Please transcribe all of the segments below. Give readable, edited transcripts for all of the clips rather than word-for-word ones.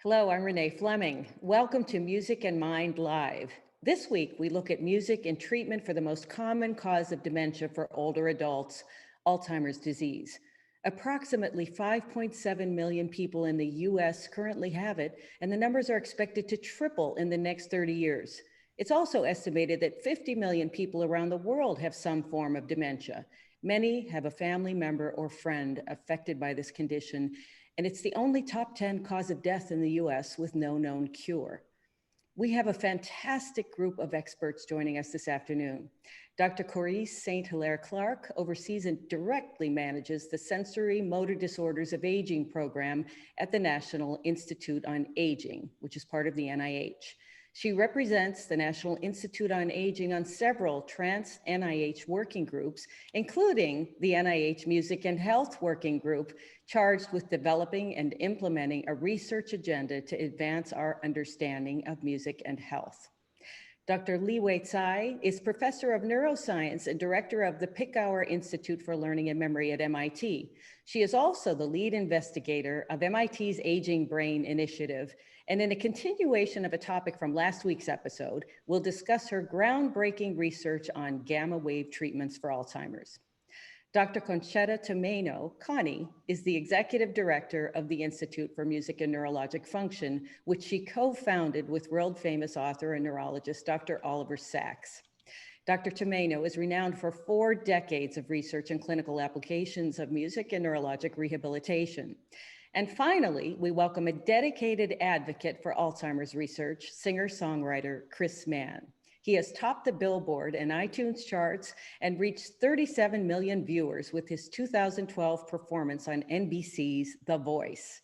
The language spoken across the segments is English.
Hello, I'm Renée Fleming. Welcome to Music and Mind Live. This week, we look at music and treatment for the most common cause of dementia for older adults, Alzheimer's disease. Approximately 5.7 million people in the US currently have it, and the numbers are expected to triple in the next 30 years. It's also estimated that 50 million people around the world have some form of dementia. Many have a family member or friend affected by this condition, and it's the only top 10 cause of death in the US with no known cure. We have a fantastic group of experts joining us this afternoon. Dr. Coryse St. Hillaire-Clarke oversees and directly manages the Sensory Motor Disorders of Aging program at the National Institute on Aging, which is part of the NIH. She represents the National Institute on Aging on several trans-NIH working groups, including the NIH Music and Health Working Group, charged with developing and implementing a research agenda to advance our understanding of music and health. Dr. Li-Huei Tsai is professor of neuroscience and director of the Picower Institute for Learning and Memory at MIT. She is also the lead investigator of MIT's Aging Brain Initiative. And in a continuation of a topic from last week's episode, we'll discuss her groundbreaking research on gamma wave treatments for Alzheimer's. Dr. Concetta Tomaino, Connie, is the executive director of the Institute for Music and Neurologic Function, which she co-founded with world-famous author and neurologist, Dr. Oliver Sacks. Dr. Tomaino is renowned for 4 decades of research and clinical applications of music and neurologic rehabilitation. And finally, we welcome a dedicated advocate for Alzheimer's research, singer-songwriter Chris Mann. He has topped the Billboard and iTunes charts and reached 37 million viewers with his 2012 performance on NBC's The Voice.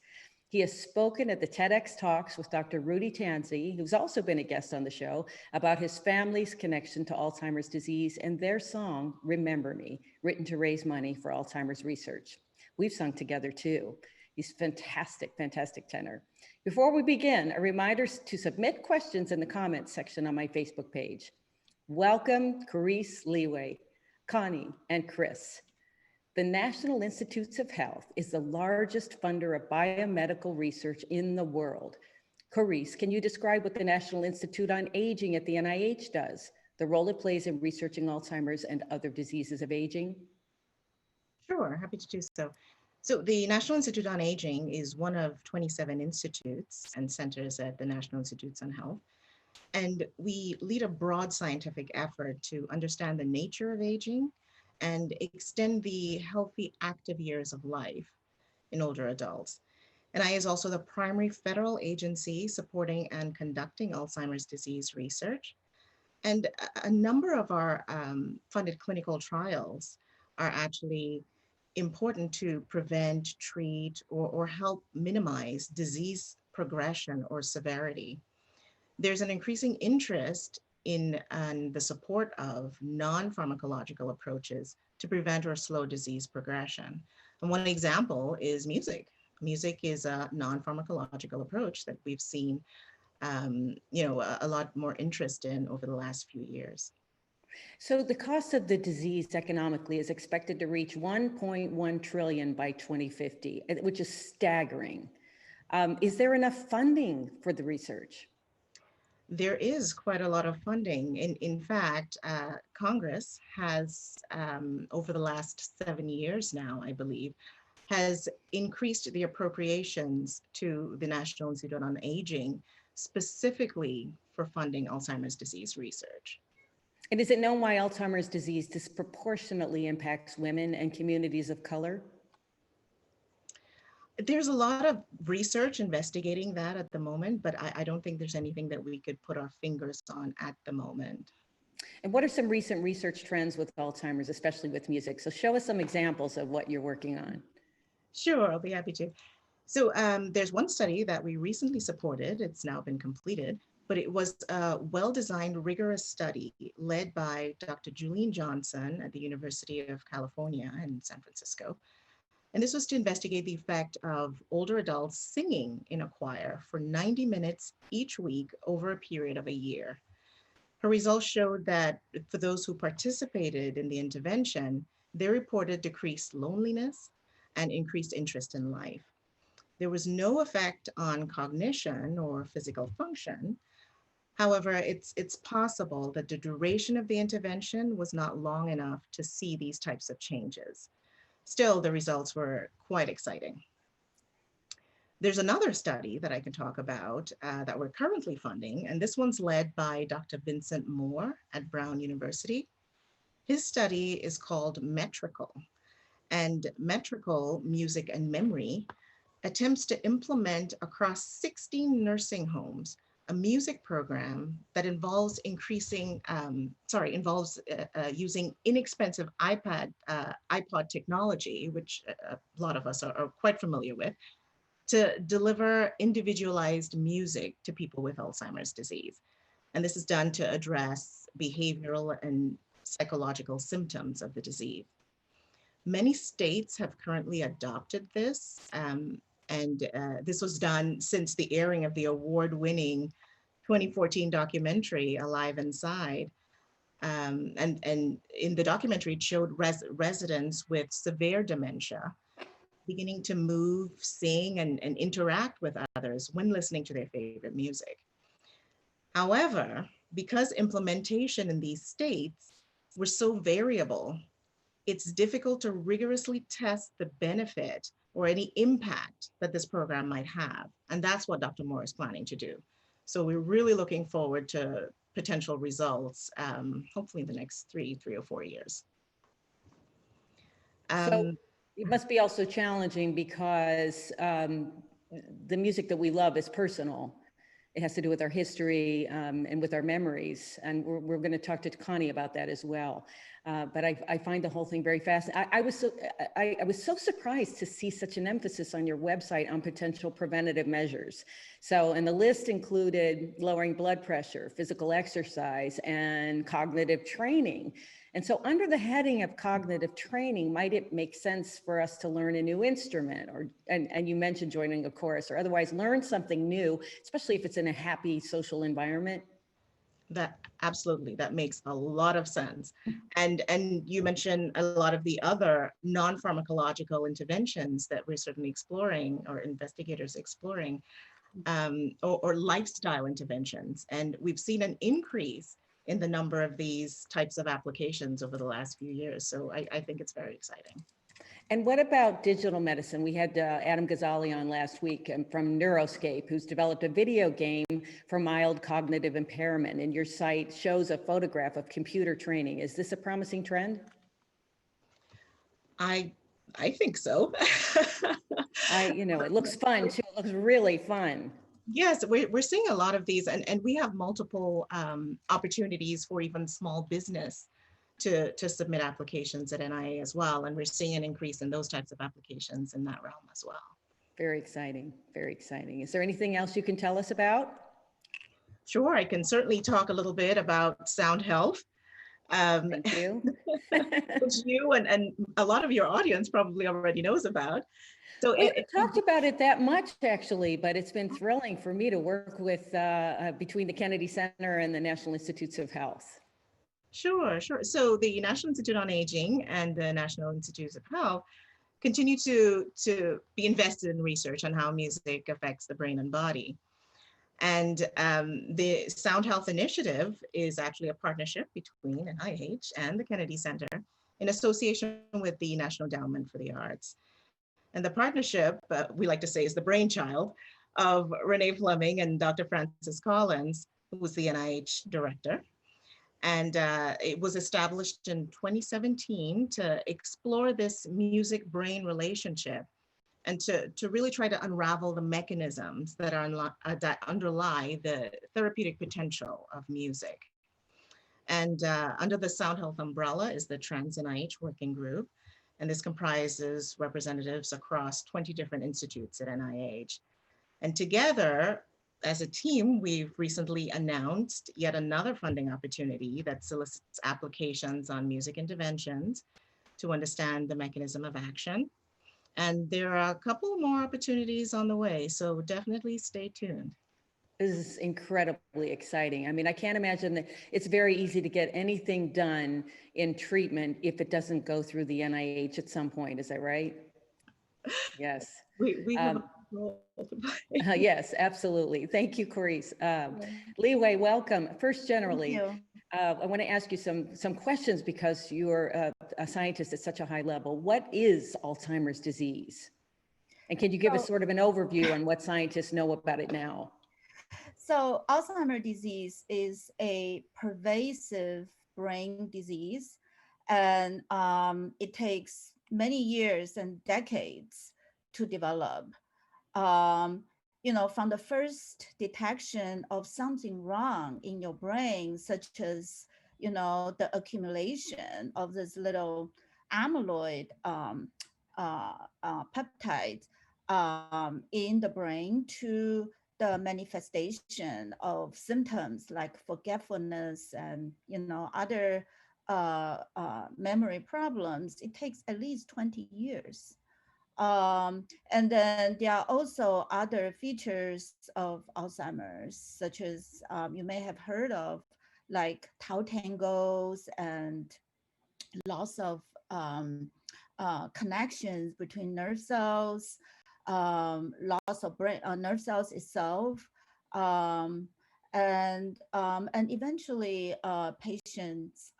He has spoken at the TEDx Talks with Dr. Rudy Tanzi, who's also been a guest on the show, about his family's connection to Alzheimer's disease and their song, Remember Me, written to raise money for Alzheimer's research. We've sung together too. He's fantastic, fantastic tenor. Before we begin, a reminder to submit questions in the comments section on my Facebook page. Welcome, Coryse, Li-Huei, Connie, and Chris. The National Institutes of Health is the largest funder of biomedical research in the world. Coryse, can you describe what the National Institute on Aging at the NIH does, the role it plays in researching Alzheimer's and other diseases of aging? Sure, happy to do so. So the National Institute on Aging is one of 27 institutes and centers at the National Institutes on Health. And we lead a broad scientific effort to understand the nature of aging and extend the healthy, active years of life in older adults. NI is also the primary federal agency supporting and conducting Alzheimer's disease research. And a number of our funded clinical trials are actually important to prevent, treat, or help minimize disease progression or severity. There's an increasing interest in and the support of non-pharmacological approaches to prevent or slow disease progression. And one example is music. Music is a non-pharmacological approach that we've seen a lot more interest in over the last few years. So the cost of the disease economically is expected to reach 1.1 trillion by 2050, which is staggering. Is there enough funding for the research? There is quite a lot of funding. In fact, Congress has, over the last 7 years now, I believe, has increased the appropriations to the National Institute on Aging, specifically for funding Alzheimer's disease research. And is it known why Alzheimer's disease disproportionately impacts women and communities of color? There's a lot of research investigating that at the moment, but I don't think there's anything that we could put our fingers on at the moment. And what are some recent research trends with Alzheimer's, especially with music? So show us some examples of what you're working on. Sure, I'll be happy to. So there's one study that we recently supported. It's now been completed, but it was a well-designed, rigorous study led by Dr. Julian Johnson at the University of California in San Francisco. And this was to investigate the effect of older adults singing in a choir for 90 minutes each week over a period of a year. Her results showed that for those who participated in the intervention, they reported decreased loneliness and increased interest in life. There was no effect on cognition or physical function. However, it's possible that the duration of the intervention was not long enough to see these types of changes. Still, the results were quite exciting. There's another study that I can talk about that we're currently funding, and this one's led by Dr. Vincent Moore at Brown University. His study is called Metrical, and Metrical Music and Memory attempts to implement across 16 nursing homes a music program that involves using inexpensive iPod technology, which a lot of us are quite familiar with, to deliver individualized music to people with Alzheimer's disease. And this is done to address behavioral and psychological symptoms of the disease. Many states have currently adopted this, this was done since the airing of the award-winning 2014 documentary, Alive Inside. And in the documentary, it showed residents with severe dementia beginning to move, sing, and interact with others when listening to their favorite music. However, because implementation in these states were so variable, it's difficult to rigorously test the benefit or any impact that this program might have. And that's what Dr. Moore is planning to do. So we're really looking forward to potential results, hopefully in the next three or 4 years. So it must be also challenging because the music that we love is personal. It has to do with our history and with our memories. And we're going to talk to Connie about that as well. But I find the whole thing very fascinating. I was so surprised to see such an emphasis on your website on potential preventative measures. So, and the list included lowering blood pressure, physical exercise, and cognitive training. And so under the heading of cognitive training, might it make sense for us to learn a new instrument and you mentioned joining a chorus or otherwise learn something new, especially if it's in a happy social environment? That absolutely, that makes a lot of sense. And you mentioned a lot of the other non-pharmacological interventions that we're certainly exploring or investigators exploring, or lifestyle interventions. And we've seen an increase in the number of these types of applications over the last few years. So I think it's very exciting. And what about digital medicine? We had Adam Ghazali on last week from Neuroscape, who's developed a video game for mild cognitive impairment. And your site shows a photograph of computer training. Is this a promising trend? I think so. It looks fun too. It looks really fun. Yes, we're seeing a lot of these, and we have multiple opportunities for even small business to submit applications at NIA as well. And we're seeing an increase in those types of applications in that realm as well. Very exciting, very exciting. Is there anything else you can tell us about? Sure, I can certainly talk a little bit about sound health. Thank you. Which you and a lot of your audience probably already knows about. So we haven't talked about it that much actually, but it's been thrilling for me to work with between the Kennedy Center and the National Institutes of Health. Sure. So the National Institute on Aging and the National Institutes of Health continue to be invested in research on how music affects the brain and body. And the Sound Health Initiative is actually a partnership between NIH and the Kennedy Center in association with the National Endowment for the Arts. And the partnership, we like to say, is the brainchild of Renée Fleming and Dr. Francis Collins, who was the NIH director. And it was established in 2017 to explore this music-brain relationship and to really try to unravel the mechanisms that that underlie the therapeutic potential of music. And under the Sound Health umbrella is the Trans NIH Working Group. And this comprises representatives across 20 different institutes at NIH. And together, as a team, we've recently announced yet another funding opportunity that solicits applications on music interventions to understand the mechanism of action. And there are a couple more opportunities on the way, so definitely stay tuned. This is incredibly exciting. I mean, I can't imagine that it's very easy to get anything done in treatment if it doesn't go through the NIH at some point. Is that right? Yes. We have a role to play. Yes, absolutely. Thank you, Coryse. Li-Huei, welcome. First, generally, I want to ask you some questions because you're a scientist at such a high level. What is Alzheimer's disease? And can you give us sort of an overview on what scientists know about it now? So Alzheimer's disease is a pervasive brain disease, and it takes many years and decades to develop. From the first detection of something wrong in your brain, such as, the accumulation of this little amyloid peptide in the brain, to the manifestation of symptoms like forgetfulness and other memory problems, it takes at least 20 years. And then there are also other features of Alzheimer's, such as you may have heard of, like tau tangles and loss of connections between nerve cells, loss of brain nerve cells itself, and eventually patients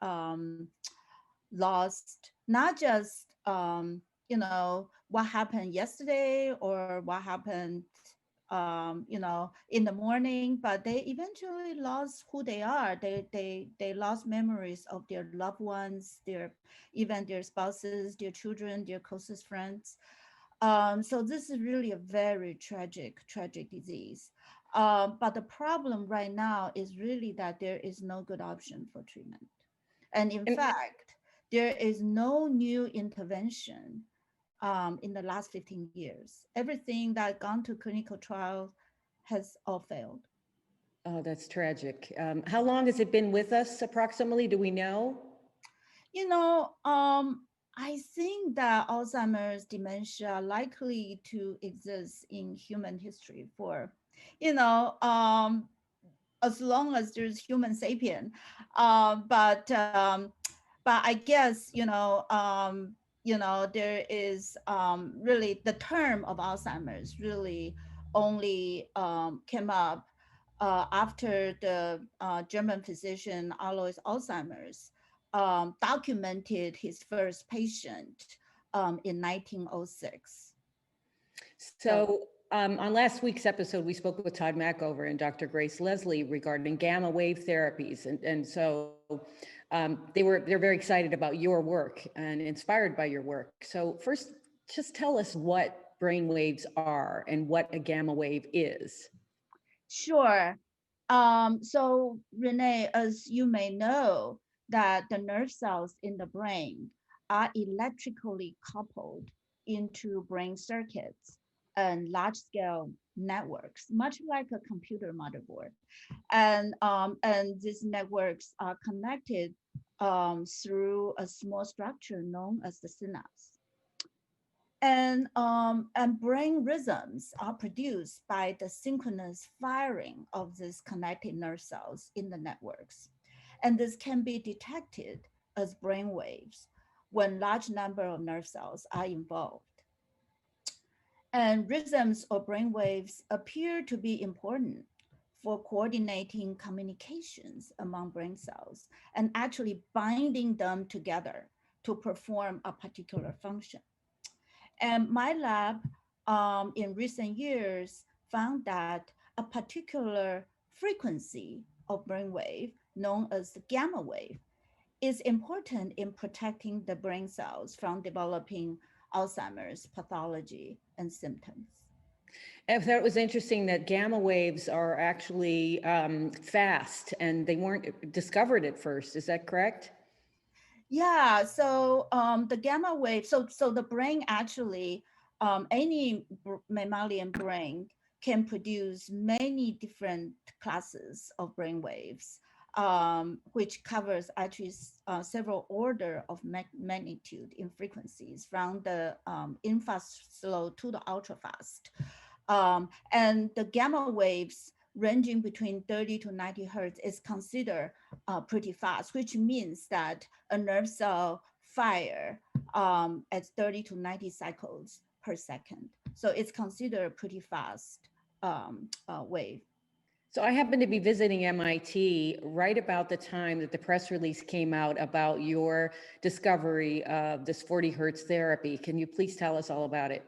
lost not just what happened yesterday or what happened in the morning, but they eventually lost who they are. They lost memories of their loved ones, even their spouses, their children, their closest friends. So this is really a very tragic disease. But the problem right now is really that there is no good option for treatment. And in fact, there is no new intervention in the last 15 years. Everything that gone to clinical trial has all failed. Oh, that's tragic. How long has it been with us approximately? Do we know? I think that Alzheimer's dementia likely to exist in human history for, as long as there's human sapien. But I guess, there is really the term of Alzheimer's really only came up after the German physician Alois Alzheimer's documented his first patient in 1906. So on last week's episode, we spoke with Todd Mackover and Dr. Grace Leslie regarding gamma wave therapies. And so they're very excited about your work and inspired by your work. So first, just tell us what brain waves are and what a gamma wave is. Sure. So Renee, as you may know, that the nerve cells in the brain are electrically coupled into brain circuits and large-scale networks, much like a computer motherboard. And these networks are connected through a small structure known as the synapse. And brain rhythms are produced by the synchronous firing of these connected nerve cells in the networks. And this can be detected as brain waves when large number of nerve cells are involved. And rhythms or brain waves appear to be important for coordinating communications among brain cells and actually binding them together to perform a particular function. And my lab in recent years found that a particular frequency of brainwave known as the gamma wave is important in protecting the brain cells from developing Alzheimer's pathology and symptoms. I thought it was interesting that gamma waves are actually fast and they weren't discovered at first. Is that correct? Yeah, so the gamma wave, so the brain actually, any mammalian brain can produce many different classes of brain waves, which covers actually several order of magnitude in frequencies from the infast slow to the ultra fast. And the gamma waves ranging between 30 to 90 hertz is considered pretty fast, which means that a nerve cell fire at 30 to 90 cycles per second. So it's considered a pretty fast wave. So I happened to be visiting MIT right about the time that the press release came out about your discovery of this 40 hertz therapy. Can you please tell us all about it?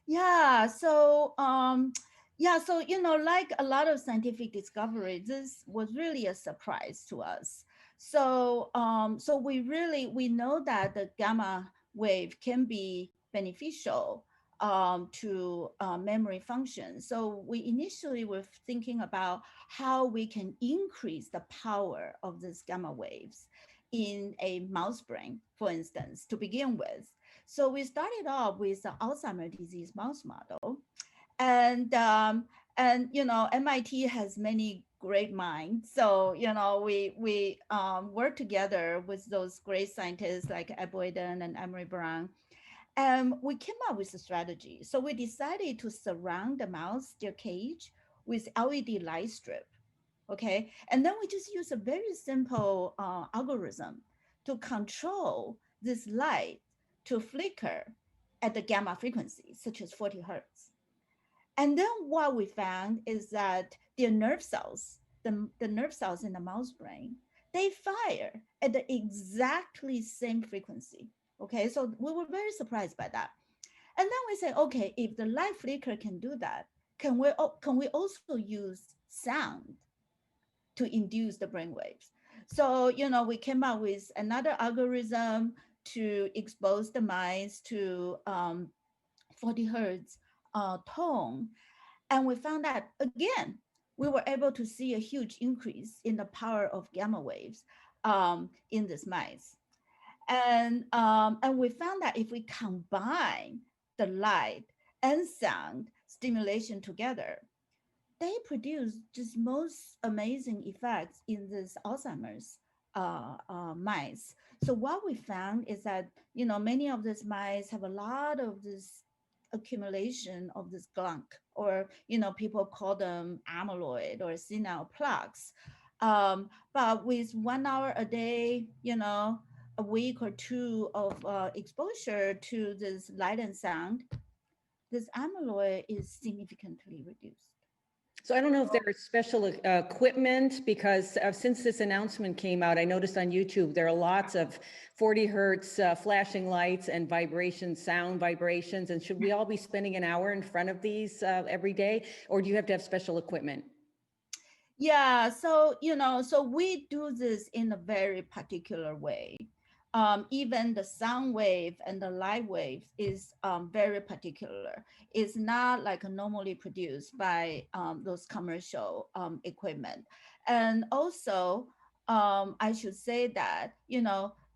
Yeah, so so like a lot of scientific discovery, this was really a surprise to us. So so we know that the gamma wave can be beneficial to memory function. So we initially were thinking about how we can increase the power of these gamma waves in a mouse brain, for instance, to begin with. So we started off with the Alzheimer's disease mouse model, and MIT has many great minds. So we work together with those great scientists like Ed Boyden and Emery Brown, and we came up with a strategy. So we decided to surround the mouse, their cage, with LED light strip. Okay, and then we just use a very simple algorithm to control this light to flicker at the gamma frequency, such as 40 hertz. And then what we found is that the nerve cells, the nerve cells in the mouse brain, they fire at the exactly same frequency. Okay, so we were very surprised by that. And then we say, okay, if the light flicker can do that, can we also use sound to induce the brain waves? So, we came up with another algorithm to expose the mice to 40 hertz tone. And we found that, again, we were able to see a huge increase in the power of gamma waves in these mice. And we found that if we combine the light and sound stimulation together, they produce just most amazing effects in this Alzheimer's mice. So what we found is that, many of these mice have a lot of this accumulation of this glunk, or, people call them amyloid or senile plaques. But with 1 hour a day, a week or two of exposure to this light and sound, this amyloid is significantly reduced. So I don't know if there is special equipment, because since this announcement came out, I noticed on YouTube there are lots of 40 hertz flashing lights and vibrations, sound vibrations. And should we all be spending an hour in front of these every day, or do you have to have special equipment? Yeah, so so we do this in a very particular way. Even the sound wave and the light wave is very particular. It's not like normally produced by those commercial equipment. And also, I should say that,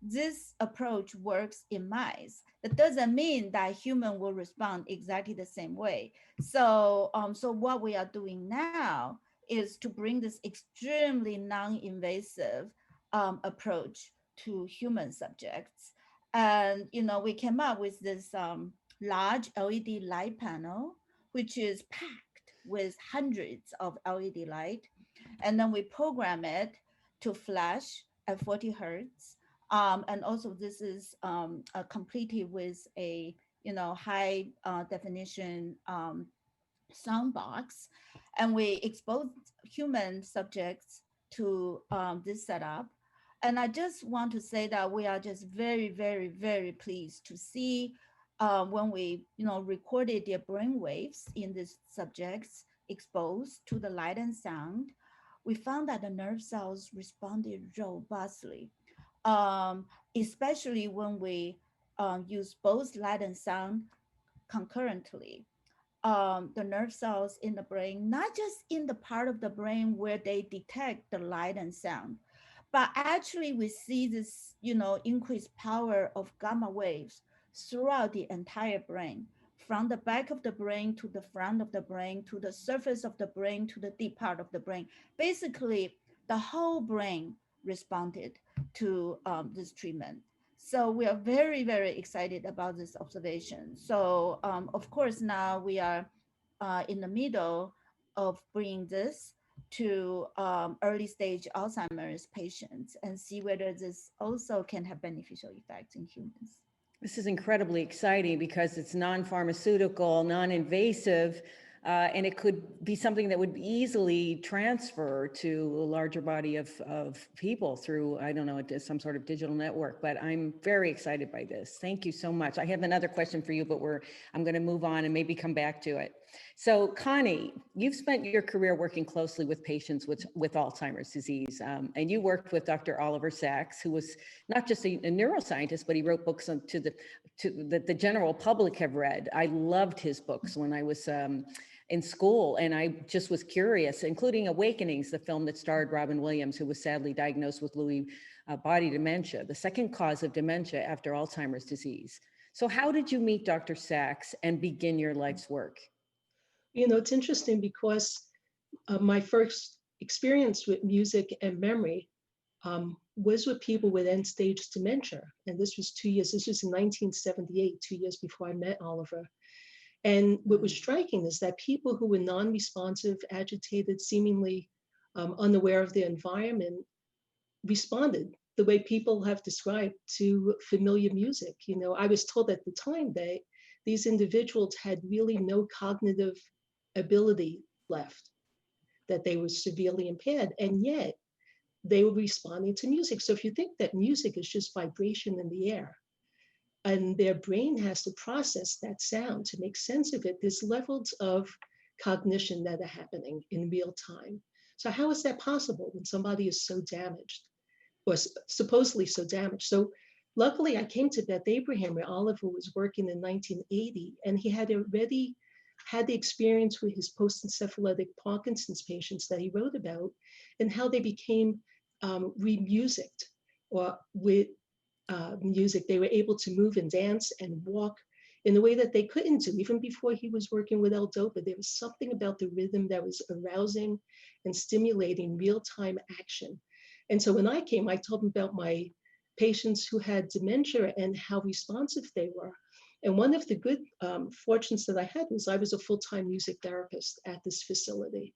this approach works in mice. That doesn't mean that human will respond exactly the same way. So, so what we are doing now is to bring this extremely non-invasive approach to human subjects. And, we came up with this large LED light panel, which is packed with hundreds of LED light. And then we program it to flash at 40 hertz. And also this is completed with a, high definition sound box, and we exposed human subjects to this setup. And I just want to say that we are just very, very, very pleased to see when we, recorded their brain waves in these subjects exposed to the light and sound, we found that the nerve cells responded robustly, especially when we use both light and sound concurrently. The nerve cells in the brain, not just in the part of the brain where they detect the light and sound, but actually we see this, increased power of gamma waves throughout the entire brain, from the back of the brain to the front of the brain, to the surface of the brain, to the deep part of the brain. Basically, the whole brain responded to this treatment. So we are very, very excited about this observation. So of course, now we are in the middle of bringing this to early stage Alzheimer's patients and see whether this also can have beneficial effects in humans. This is incredibly exciting because it's non-pharmaceutical, non-invasive, and it could be something that would easily transfer to a larger body of people through, I don't know, some sort of digital network. But I'm very excited by this. Thank you so much. I have another question for you, but I'm going to move on and maybe come back to it. So Connie, you've spent your career working closely with patients with Alzheimer's disease, and you worked with Dr. Oliver Sacks, who was not just a neuroscientist, but he wrote books that the general public have read. I loved his books when I was in school, and I just was curious, including Awakenings, the film that starred Robin Williams, who was sadly diagnosed with Lewy body dementia, the second cause of dementia after Alzheimer's disease. So how did you meet Dr. Sacks and begin your life's work? It's interesting because my first experience with music and memory was with people with end-stage dementia. And this was this was in 1978, 2 years before I met Oliver. And what was striking is that people who were non-responsive, agitated, seemingly unaware of their environment, responded the way people have described to familiar music. I was told at the time that these individuals had really no cognitive ability left, that they were severely impaired, and yet they were responding to music. So if you think that music is just vibration in the air, and their brain has to process that sound to make sense of it, there's levels of cognition that are happening in real time. So how is that possible when somebody is so damaged, or supposedly so damaged? So luckily I came to Beth Abraham, where Oliver was working in 1980, and he had already had the experience with his post-encephalitic Parkinson's patients that he wrote about, and how they became re-musicked, or with music, they were able to move and dance and walk in a way that they couldn't do even before he was working with L-DOPA. There was something about the rhythm that was arousing and stimulating real-time action. And so when I came, I told him about my patients who had dementia and how responsive they were. And one of the good fortunes that I had was I was a full-time music therapist at this facility.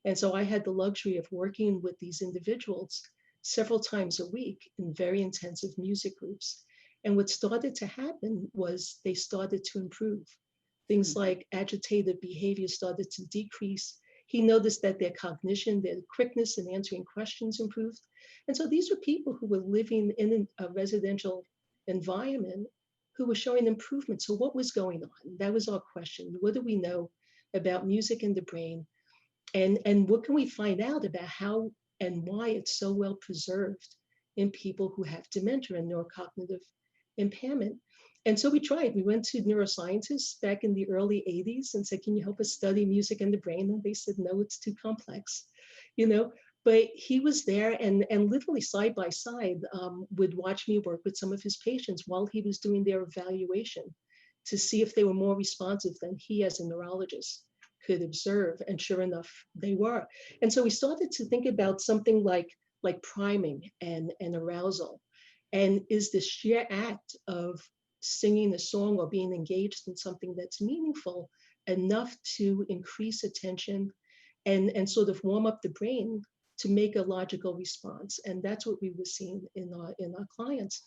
And so I had the luxury of working with these individuals several times a week in very intensive music groups. And what started to happen was they started to improve. Things like agitated behavior started to decrease. He noticed that their cognition, their quickness in answering questions improved. And so these were people who were living in a residential environment who were showing improvement. So what was going on? That was our question. What do we know about music in the brain? And what can we find out about how and why it's so well preserved in people who have dementia and neurocognitive impairment? And so we tried. We went to neuroscientists back in the early 80s and said, can you help us study music in the brain? And they said, no, it's too complex, But he was there and literally side by side would watch me work with some of his patients while he was doing their evaluation to see if they were more responsive than he as a neurologist could observe. And sure enough, they were. And so we started to think about something like priming and arousal. And is the sheer act of singing a song or being engaged in something that's meaningful enough to increase attention and sort of warm up the brain to make a logical response? And that's what we were seeing in our clients.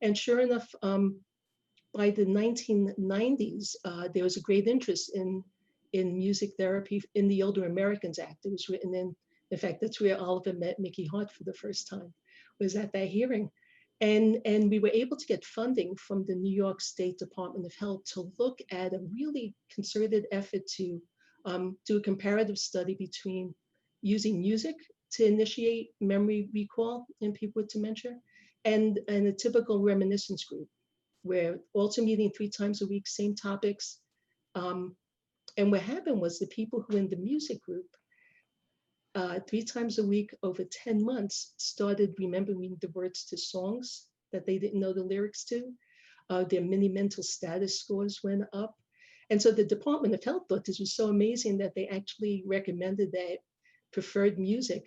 And sure enough, by the 1990s, there was a great interest in in music therapy in the Older Americans Act. It was written in fact, that's where Oliver met Mickey Hart for the first time, was at that hearing. And we were able to get funding from the New York State Department of Health to look at a really concerted effort to do a comparative study between using music to initiate memory recall in people with dementia and a typical reminiscence group, where also meeting 3 times a week, same topics. And what happened was the people who were in the music group 3 times a week over 10 months started remembering the words to songs that they didn't know the lyrics to. Their mini mental status scores went up. And so the Department of Health thought this was so amazing that they actually recommended that preferred music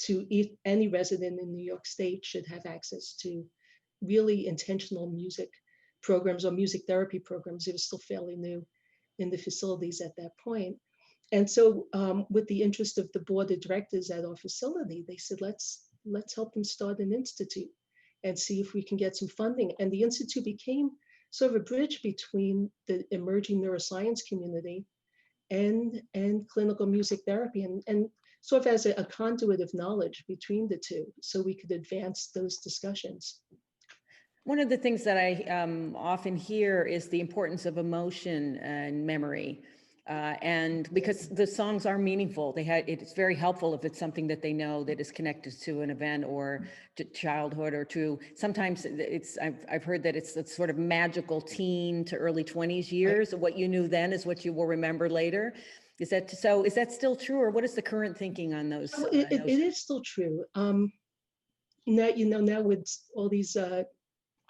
to any resident in New York State should have access to really intentional music programs or music therapy programs. It was still fairly new in the facilities at that point. And so with the interest of the board of directors at our facility, they said, let's help them start an institute and see if we can get some funding. And the institute became sort of a bridge between the emerging neuroscience community and clinical music therapy, and sort of as a conduit of knowledge between the two, so we could advance those discussions. One of the things that I often hear is the importance of emotion and memory. And because the songs are meaningful, it's very helpful if it's something that they know that is connected to an event or to childhood or to, sometimes I've heard that it's sort of magical teen to early 20s years. Right. What you knew then is what you will remember later. Is that so? Is that still true, or what is the current thinking on those? It is still true. Now with all these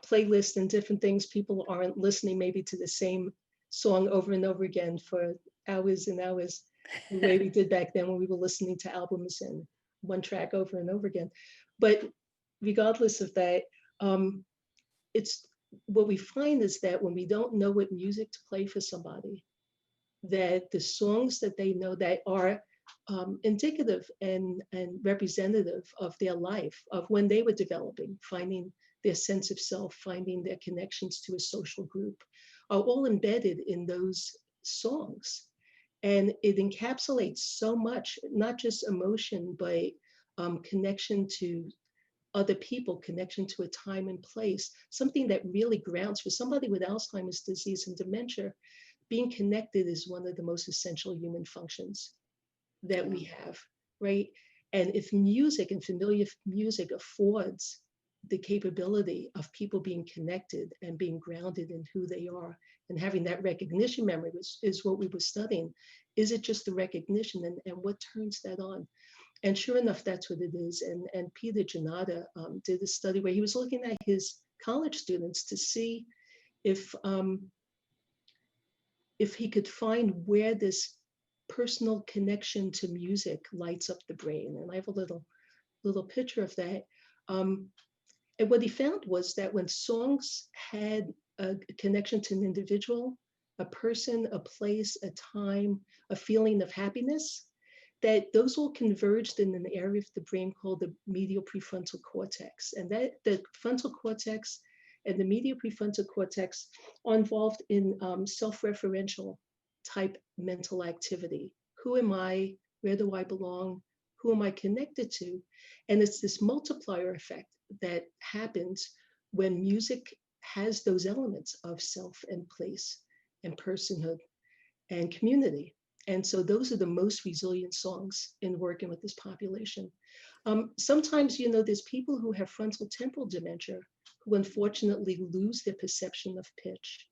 playlists and different things, people aren't listening maybe to the same song over and over again for hours and hours, the way we did back then when we were listening to albums and one track over and over again. But regardless of that, it's what we find is that when we don't know what music to play for somebody, that the songs that they know that are indicative and representative of their life, of when they were developing, finding their sense of self, finding their connections to a social group, are all embedded in those songs. And it encapsulates so much, not just emotion, but connection to other people, connection to a time and place, something that really grounds. For somebody with Alzheimer's disease and dementia, being connected is one of the most essential human functions that we have, right? And if music and familiar music affords the capability of people being connected and being grounded in who they are and having that recognition memory, which is what we were studying. Is it just the recognition, and what turns that on? And sure enough, that's what it is. And Peter Janata did a study where he was looking at his college students to see if he could find where this personal connection to music lights up the brain. And I have a little picture of that. And what he found was that when songs had a connection to an individual, a person, a place, a time, a feeling of happiness, that those all converged in an area of the brain called the medial prefrontal cortex. And that the frontal cortex and the medial prefrontal cortex are involved in self-referential type mental activity. Who am I? Where do I belong? Who am I connected to? And it's this multiplier effect that happens when music has those elements of self and place and personhood and community. And so those are the most resilient songs in working with this population. Sometimes, there's people who have frontal temporal dementia who unfortunately lose their perception of pitch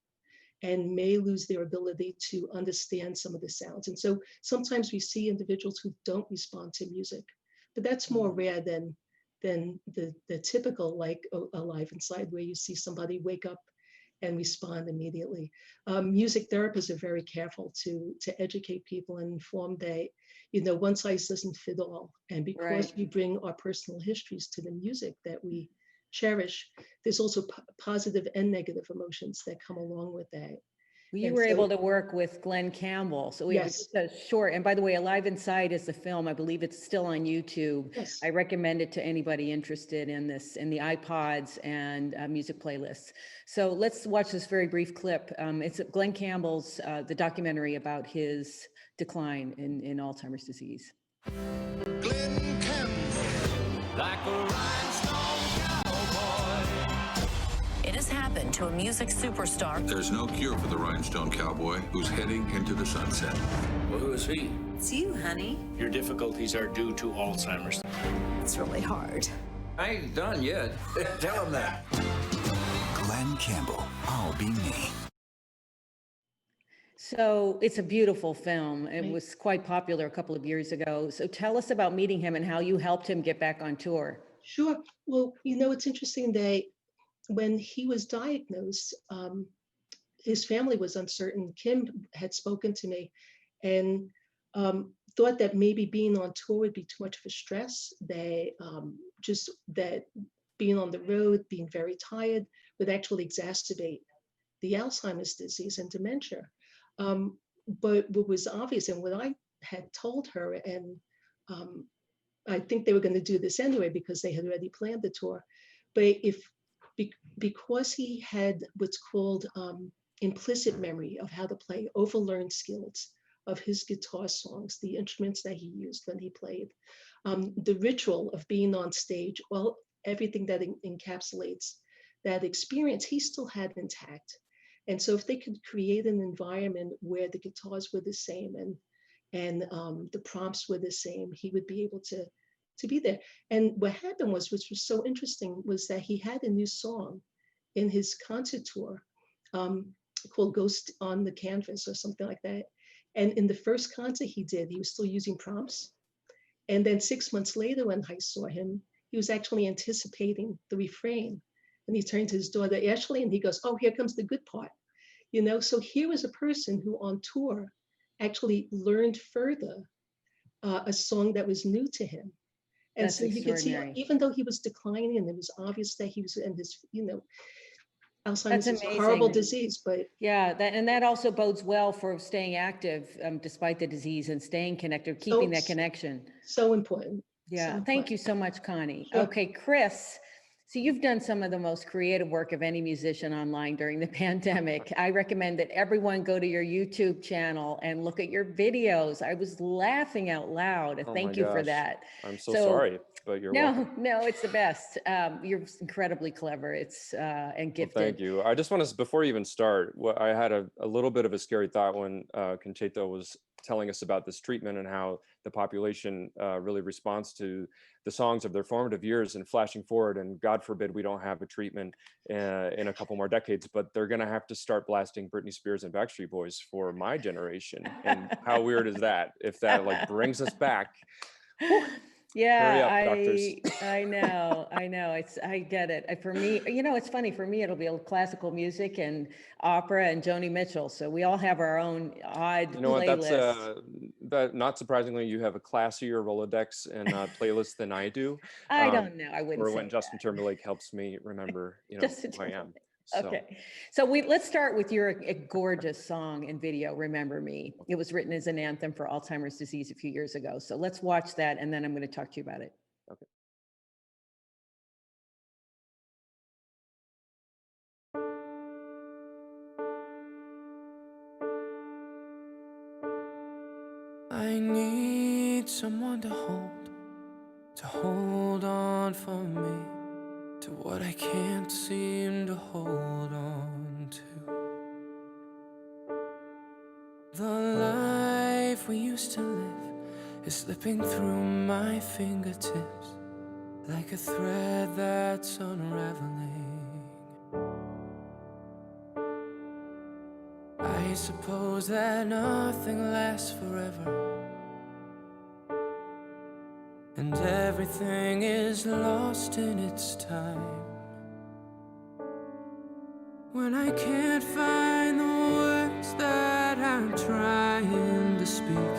and may lose their ability to understand some of the sounds. And so sometimes we see individuals who don't respond to music, but that's more rare than the typical, like Alive Inside, where you see somebody wake up and respond immediately. Music therapists are very careful to educate people and inform that, one size doesn't fit all. And because we bring our personal histories to the music that we cherish, there's also positive and negative emotions that come along with that. You And were so- able to work with Glen Campbell. So we have Yes. just a short, and by the way, Alive Inside is the film. I believe it's still on YouTube. Yes. I recommend it to anybody interested in this, in the iPods and music playlists. So let's watch this very brief clip. It's Glen Campbell's, the documentary about his decline in Alzheimer's disease. Glen Campbell, like a rhinestone cowboy. It has happened to a music superstar. There's no cure for the rhinestone cowboy who's heading into the sunset. Well, who is he? It's you, honey. Your difficulties are due to Alzheimer's. It's really hard. I ain't done yet. Tell him that. Glen Campbell, I'll Be Me. So it's a beautiful film. It Right. was quite popular a couple of years ago. So tell us about meeting him and how you helped him get back on tour. Sure. Well, you know, it's interesting that when he was diagnosed, his family was uncertain. Kim had spoken to me and thought that maybe being on tour would be too much of a stress. They just that being on the road, being very tired, would actually exacerbate the Alzheimer's disease and dementia. But what was obvious, and what I had told her, and I think they were going to do this anyway because they had already planned the tour, but because he had what's called implicit memory of how to play, overlearned skills of his guitar songs, the instruments that he used when he played, the ritual of being on stage, well, everything that encapsulates that experience, he still had intact. And so if they could create an environment where the guitars were the same and the prompts were the same, he would be able to be there. And what happened was, which was so interesting, was that he had a new song in his concert tour called Ghost on the Canvas or something like that. And in the first concert he did, he was still using prompts. And then 6 months later, when I saw him, he was actually anticipating the refrain. And he turned to his daughter, Ashley, and he goes, "Oh, here comes the good part." You know, so here was a person who on tour actually learned further a song that was new to him. And That's so you could see, extraordinary. even though he was declining and it was obvious that he was in this, you know, Alzheimer's That's is a horrible amazing. disease, but Yeah, that also bodes well for staying active despite the disease and staying connected, keeping that connection. so important. Yeah, So thank you important. so much, Connie. Sure. Okay, Chris, so you've done some of the most creative work of any musician online during the pandemic. I recommend that everyone go to your YouTube channel and look at your videos. I was laughing out loud. Oh my Thank you for gosh. that. I'm so So- sorry, but you're welcome. No, it's the best. You're incredibly clever. It's and Well, gifted. thank you. I just want to, before you even start, I had a little bit of a scary thought when Concetta was telling us about this treatment and how the population really responds to the songs of their formative years and flashing forward. And God forbid we don't have a treatment in a couple more decades, but they're going to have to start blasting Britney Spears and Backstreet Boys for my generation. And how weird is that? If that like brings us back. Yeah, up, doctors. I know. I get it. For me, you know, it's funny. For me, it'll be classical music and opera and Joni Mitchell. So we all have our own odd You know what? playlists. That not surprisingly, you have a classier Rolodex and playlist than I do. I don't know. I wouldn't Or say when Justin Timberlake helps me remember, Justin who I am. Timberlake. So, Okay, so let's start with your gorgeous song and video, "Remember Me." It was written as an anthem for Alzheimer's disease a few years ago. So let's watch that, and then I'm going to talk to you about it. okay. I need someone to hold on for me, to what I can't seem to hold on to. The life we used to live is slipping through my fingertips like a thread that's unraveling. I suppose that nothing lasts forever, and everything is lost in its time. When I can't find the words that I'm trying to speak,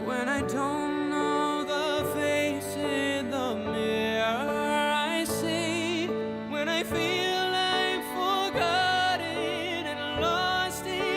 when I don't know the face in the mirror I see, when I feel I'm forgotten and lost in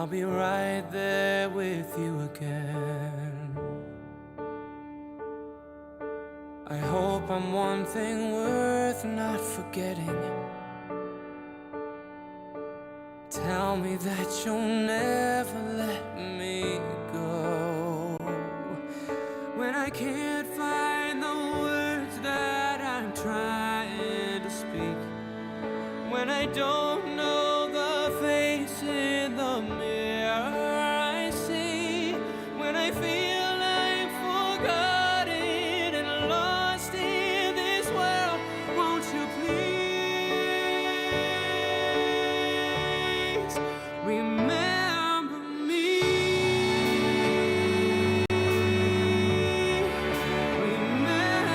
I'll be right there with you again. I hope I'm one thing worth not forgetting. Tell me that you'll never let me go. When I can't find the words that I'm trying to speak, when I don't know the face in the mirror I see, when I feel I'm forgotten and lost in this world, won't you please remember me? Remember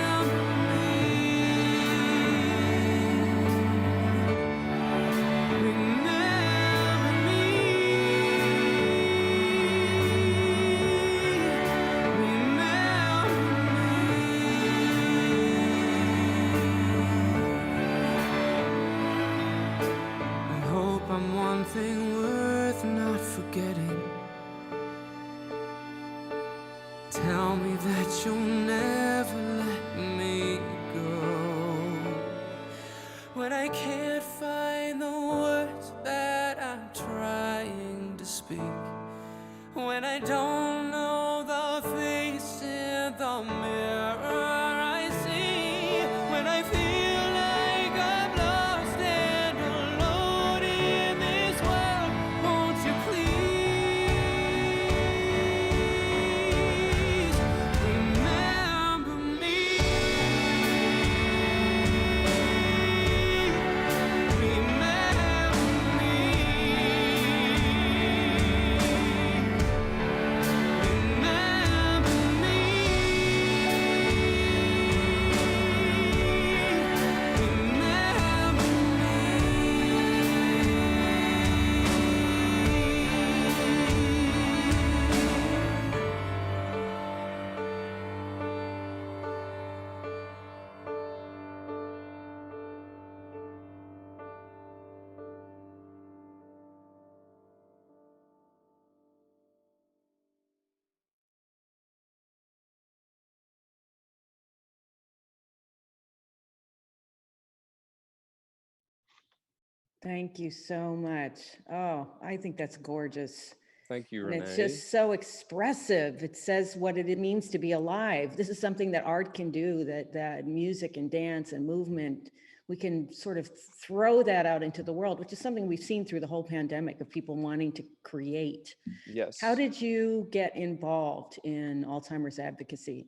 I hope I'm one thing worth not forgetting. Tell me that you'll never let me go. When I can't find the words that I'm trying to speak, when I don't know the face in the mirror I see, when I feel like I'm lost and alone in this world, won't you please remember me? Remember me. Thank you so much. Oh, I think that's gorgeous. Thank you, And it's Renee. just so expressive. It says what it means to be alive. This is something that art can do, that music and dance and movement, we can sort of throw that out into the world, which is something we've seen through the whole pandemic of people wanting to create. Yes. How did you get involved in Alzheimer's advocacy?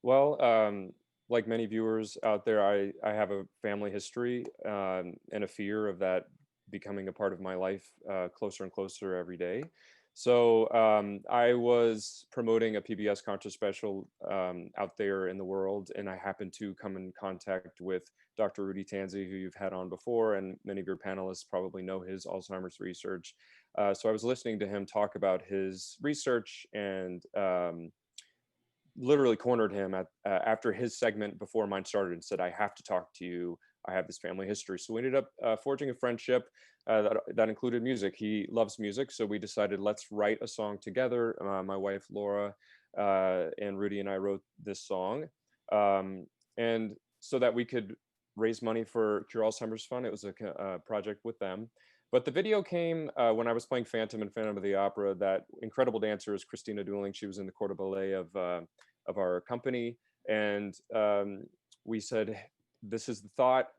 Well, like many viewers out there, I have a family history and a fear of that becoming a part of my life closer and closer every day. So I was promoting a PBS concert special out there in the world, and I happened to come in contact with Dr. Rudy Tanzi, who you've had on before, and many of your panelists probably know his Alzheimer's research. So I was listening to him talk about his research and literally cornered him at after his segment before mine started and said, I have to talk to you. I have this family history. So we ended up forging a friendship that included music. He loves music. So we decided, let's write a song together. My wife, Laura, and Rudy and I wrote this song. And so that we could raise money for Cure Alzheimer's Fund. It was a project with them. But the video came when I was playing Phantom and Phantom of the Opera. That incredible dancer is Christina Dueling. She was in the corps de ballet of our company. And we said, this is the thought.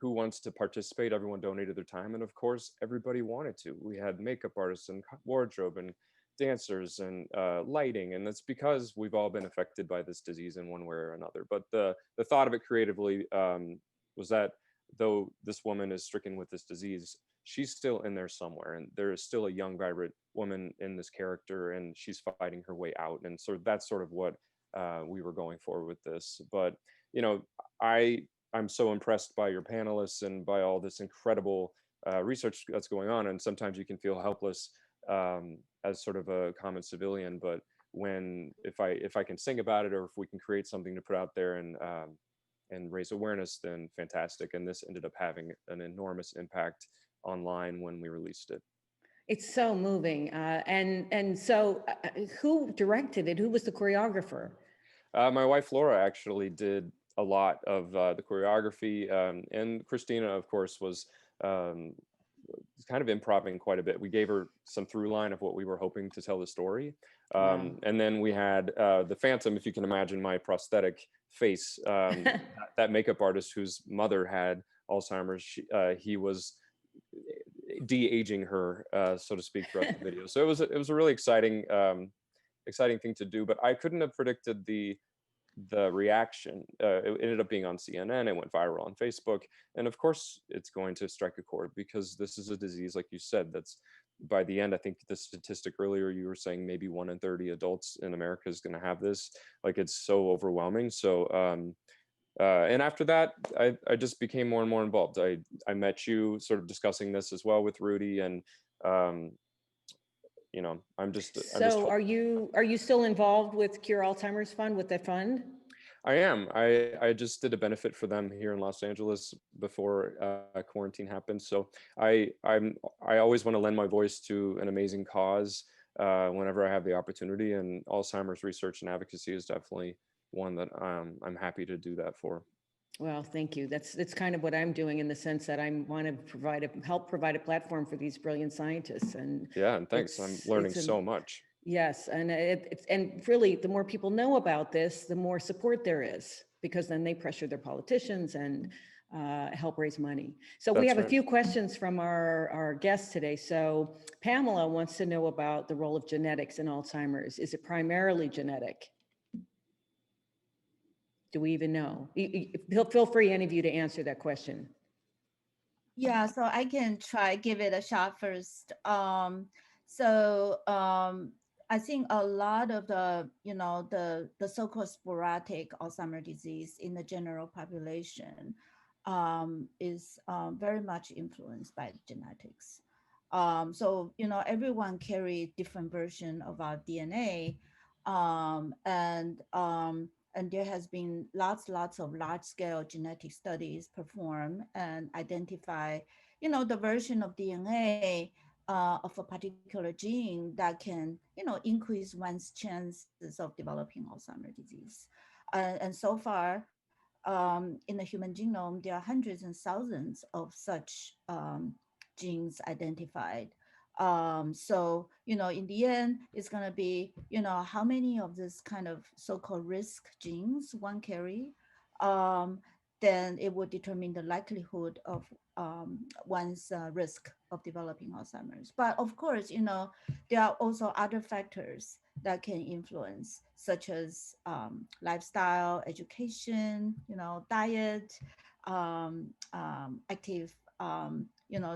Who wants to participate? Everyone donated their time. And of course, everybody wanted to. We had makeup artists and wardrobe and dancers and lighting. And that's because we've all been affected by this disease in one way or another. But the thought of it creatively was that though this woman is stricken with this disease, she's still in there somewhere, and there is still a young, vibrant woman in this character, and she's fighting her way out. And so that's sort of what we were going for with this. But you know, I'm so impressed by your panelists and by all this incredible research that's going on. And sometimes you can feel helpless as sort of a common civilian. But if I can sing about it, or if we can create something to put out there and raise awareness, then fantastic. And this ended up having an enormous impact online when we released it. It's so moving. And so who directed it? Who was the choreographer? My wife Laura actually did a lot of the choreography, and Christina, of course, was kind of improvising quite a bit. We gave her some through line of what we were hoping to tell the story. Wow. And then we had the Phantom, if you can imagine my prosthetic face, that makeup artist whose mother had Alzheimer's, he was de-aging her, so to speak, throughout the video. So it was a really exciting thing to do, but I couldn't have predicted the reaction. It ended up being on CNN, it went viral on Facebook, and of course it's going to strike a chord, because this is a disease, like you said, that's by the end, I think the statistic earlier you were saying maybe 1 in 30 adults in America is going to have this. Like, it's so overwhelming. So and after that, I just became more and more involved. I met you sort of discussing this as well with Rudy, and you know, So are you still involved with Cure Alzheimer's Fund, with the fund? I am. I just did a benefit for them here in Los Angeles before quarantine happened. So I always want to lend my voice to an amazing cause whenever I have the opportunity, and Alzheimer's research and advocacy is definitely one that I'm happy to do that for. Well, thank you. That's kind of what I'm doing, in the sense that I want to help provide a platform for these brilliant scientists. And yeah, and thanks. I'm learning so much. Yes, and and really, the more people know about this, the more support there is, because then they pressure their politicians and help raise money. So we have a few questions from our guests today. So Pamela wants to know about the role of genetics in Alzheimer's. Is it primarily genetic? Do we even know? Feel free, any of you, to answer that question. Yeah, so I can give it a shot first. I think a lot of the, the so-called sporadic Alzheimer's disease in the general population is very much influenced by genetics. Everyone carry different version of our DNA, and there has been lots of large-scale genetic studies performed and identify, the version of DNA of a particular gene that can, increase one's chances of developing Alzheimer's disease. And so far, in the human genome, there are hundreds and thousands of such genes identified. In the end, it's going to be, how many of this kind of so-called risk genes one carry, then it would determine the likelihood of one's risk of developing Alzheimer's. But of course, there are also other factors that can influence, such as lifestyle, education, diet, active,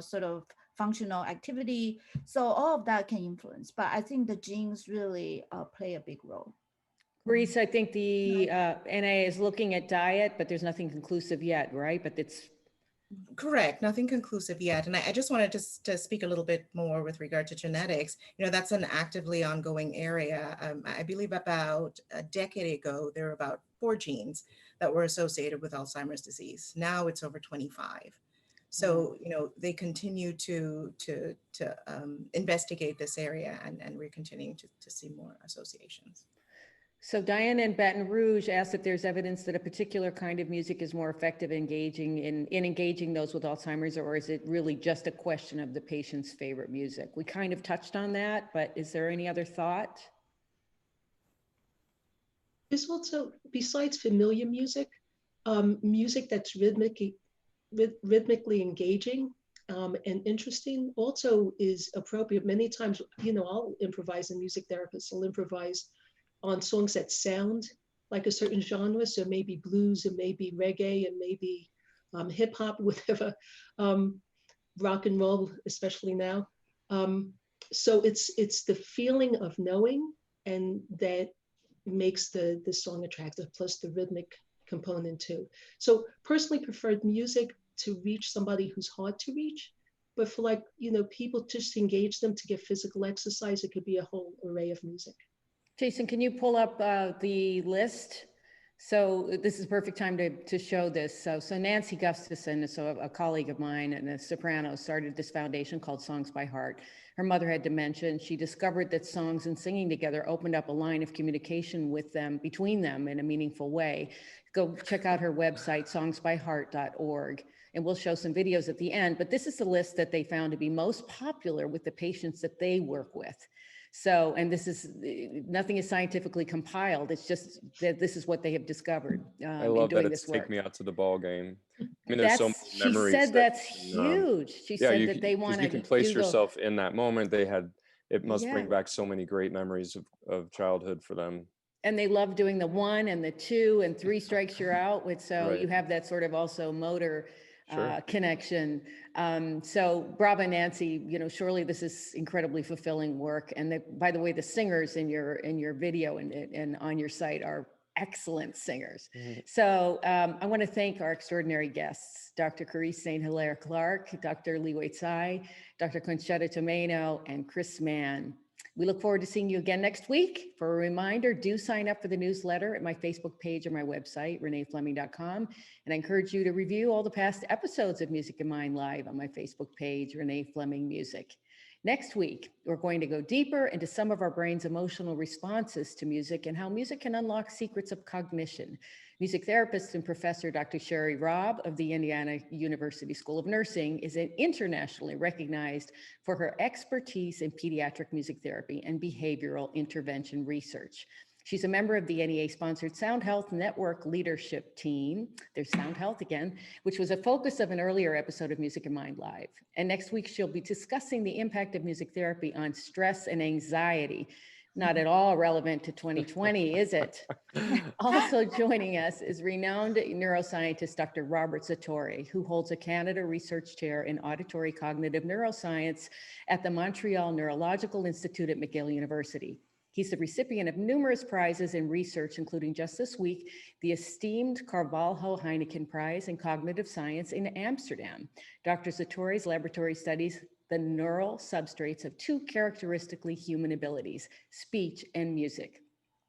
sort of functional activity. So all of that can influence, but I think the genes really play a big role. Coryse, I think the NA is looking at diet, but there's nothing conclusive yet, right? But it's correct, nothing conclusive yet. And I just wanted to speak a little bit more with regard to genetics. That's an actively ongoing area. I believe about a decade ago, there were about 4 genes that were associated with Alzheimer's disease. Now it's over 25. So, they continue to investigate this area, and we're continuing to see more associations. So Diana in Baton Rouge asked if there's evidence that a particular kind of music is more effective in engaging those with Alzheimer's, or is it really just a question of the patient's favorite music? We kind of touched on that, but is there any other thought? There's also, besides familiar music, music that's rhythmically engaging and interesting also is appropriate. Many times, I'll improvise, and music therapists will improvise on songs that sound like a certain genre. So maybe blues, and maybe reggae, and maybe hip hop, whatever, rock and roll, especially now. So it's the feeling of knowing, and that makes the song attractive, plus the rhythmic component too. So personally preferred music to reach somebody who's hard to reach, but for people, just to engage them, to get physical exercise, it could be a whole array of music. Jason, can you pull up the list So this is a perfect time to show this. So Nancy Gustafson, so a colleague of mine and a soprano, started this foundation called Songs by Heart. Her mother had dementia, and she discovered that songs and singing together opened up a line of communication with them, between them in a meaningful way. Go check out her website, songsbyheart.org, and we'll show some videos at the end. But this is the list that they found to be most popular with the patients that they work with. So, and this is, nothing is scientifically compiled. It's just that this is what they have discovered I love in doing that this it's work. Take Me Out to the Ball Game. I mean, there's so many memories. She said that's huge. She yeah, said that they want to. You can place yourself in that moment. It must bring Yeah. back so many great memories of childhood for them. And they love doing the 1 and the 2 and 3 strikes you're out with. So Right. you have that sort of also motor Sure. connection. So bravo, Nancy, surely this is incredibly fulfilling work. And by the way, the singers in your video and on your site are excellent singers. Mhm. So I want to thank our extraordinary guests, Dr. Coryse St. Hillaire-Clarke, Dr. Li-Huei Tsai, Dr. Concetta Tomaino, and Chris Mann. We look forward to seeing you again next week. For a reminder, do sign up for the newsletter at my Facebook page or my website, reneefleming.com. And I encourage you to review all the past episodes of Music in Mind Live on my Facebook page, Renée Fleming Music. Next week, we're going to go deeper into some of our brain's emotional responses to music and how music can unlock secrets of cognition. Music therapist and professor Dr. Sherry Robb of the Indiana University School of Nursing is internationally recognized for her expertise in pediatric music therapy and behavioral intervention research. She's a member of the NEA-sponsored Sound Health Network Leadership Team, there's Sound Health again, which was a focus of an earlier episode of Music in Mind Live. And next week, she'll be discussing the impact of music therapy on stress and anxiety. Not at all relevant to 2020, is it? Also joining us is renowned neuroscientist Dr. Robert Zatorre, who holds a Canada Research Chair in Auditory Cognitive Neuroscience at the Montreal Neurological Institute at McGill University. He's the recipient of numerous prizes in research, including just this week, the esteemed Carvalho Heineken Prize in Cognitive Science in Amsterdam. Dr. Zatorre's laboratory studies the neural substrates of 2 characteristically human abilities, speech and music.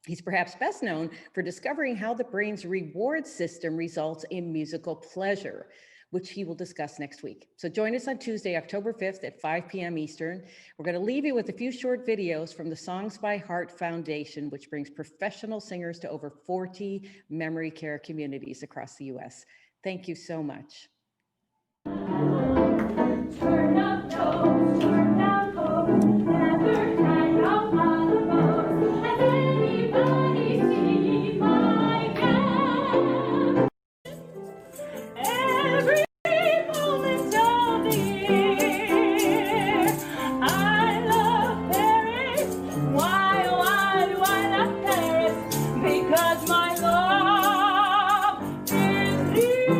He's perhaps best known for discovering how the brain's reward system results in musical pleasure, which he will discuss next week. So join us on Tuesday, October 5th at 5 p.m. Eastern. We're going to leave you with a few short videos from the Songs by Heart Foundation, which brings professional singers to over 40 memory care communities across the U.S. Thank you so much. Turn up those, turn down those, never hang out on the road. Has anybody seen my hand? Every moment of the year, I love Paris. Why do I love Paris? Because my love is here.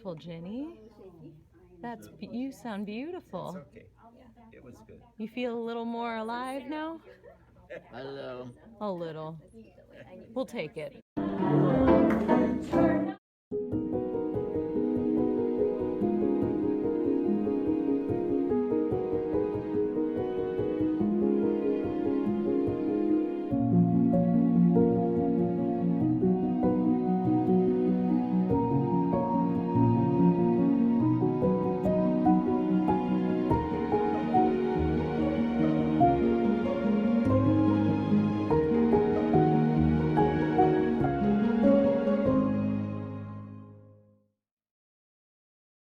beautiful, Jenny. You sound beautiful. Okay. It was good. You feel a little more alive now? Hello. A little. We'll take it.